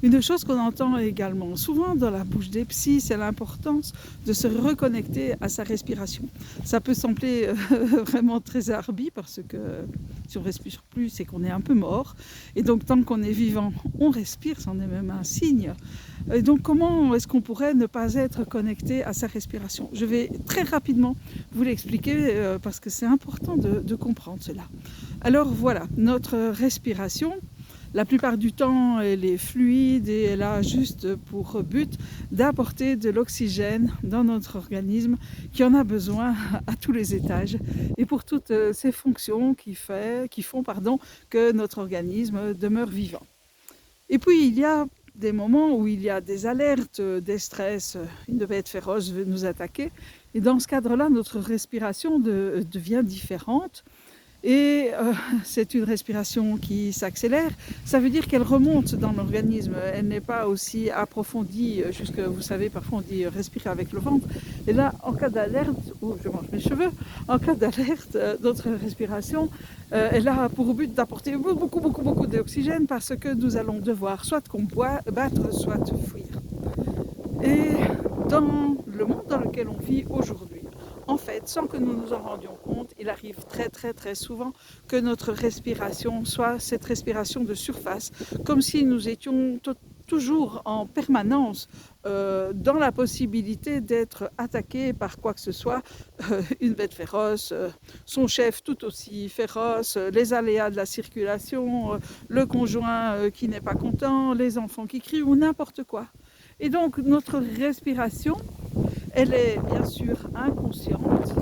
Une chose qu'on entend également souvent dans la bouche des psys, c'est l'importance de se reconnecter à sa respiration. Ça peut sembler vraiment très harbi parce que si on respire plus, c'est qu'on est un peu mort. Et donc tant qu'on est vivant, on respire, c'en est même un signe. Et donc comment est-ce qu'on pourrait ne pas être connecté à sa respiration? Je vais très rapidement vous l'expliquer parce que c'est important de comprendre cela. Alors voilà, notre respiration, la plupart du temps, elle est fluide et elle a juste pour but d'apporter de l'oxygène dans notre organisme qui en a besoin à tous les étages et pour toutes ces fonctions qui font que notre organisme demeure vivant. Et puis il y a des moments où il y a des alertes, des stress, une bête féroce veut nous attaquer et dans ce cadre-là, notre respiration devient différente. Et c'est une respiration qui s'accélère, ça veut dire qu'elle remonte dans l'organisme, elle n'est pas aussi approfondie, jusque vous savez parfois on dit respirer avec le ventre, et là en cas d'alerte, oh je mange mes cheveux, en cas d'alerte, notre respiration, elle a pour but d'apporter beaucoup d'oxygène parce que nous allons devoir soit combattre, soit fuir. Et dans le monde dans lequel on vit aujourd'hui, en fait, sans que nous nous en rendions compte, il arrive très souvent que notre respiration soit cette respiration de surface, comme si nous étions toujours en permanence dans la possibilité d'être attaqués par quoi que ce soit, une bête féroce, son chef tout aussi féroce, les aléas de la circulation, le conjoint qui n'est pas content, les enfants qui crient ou n'importe quoi. Et donc notre respiration, elle est bien sûr inconsciente,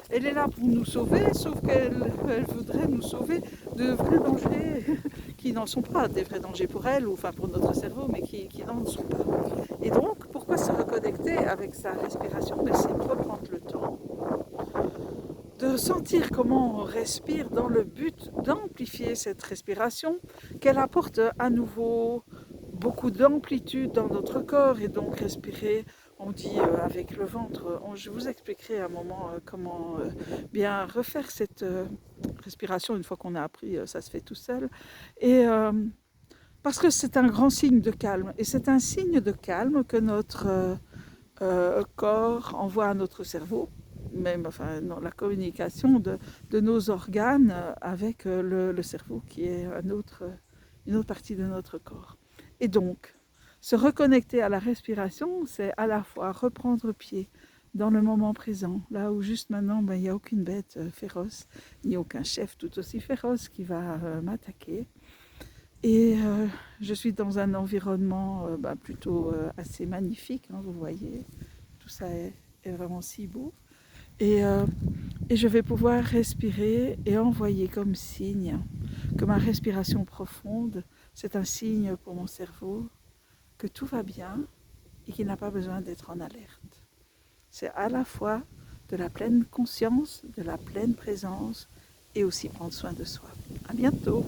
elle est là pour nous sauver, sauf qu'elle voudrait nous sauver de vrais dangers qui n'en sont pas des vrais dangers pour elle, ou enfin pour notre cerveau, mais qui n'en sont pas. Et donc, pourquoi se reconnecter avec sa respiration? C'est reprendre le temps de sentir comment on respire dans le but d'amplifier cette respiration, qu'elle apporte à nouveau beaucoup d'amplitude dans notre corps et donc respirer, on dit avec le ventre. Je vous expliquerai à un moment comment bien refaire cette respiration une fois qu'on a appris, ça se fait tout seul. Et parce que c'est un grand signe de calme et c'est un signe de calme que notre corps envoie à notre cerveau, même enfin, dans la communication de nos organes avec le cerveau qui est une autre partie de notre corps. Et donc, se reconnecter à la respiration, c'est à la fois reprendre pied dans le moment présent, là où juste maintenant, il n'y a aucune bête féroce, ni aucun chef tout aussi féroce qui va m'attaquer. Et je suis dans un environnement plutôt assez magnifique, hein, vous voyez, tout ça est vraiment si beau. Et je vais pouvoir respirer et envoyer comme signe que ma respiration profonde, c'est un signe pour mon cerveau que tout va bien et qu'il n'a pas besoin d'être en alerte. C'est à la fois de la pleine conscience, de la pleine présence et aussi prendre soin de soi. À bientôt!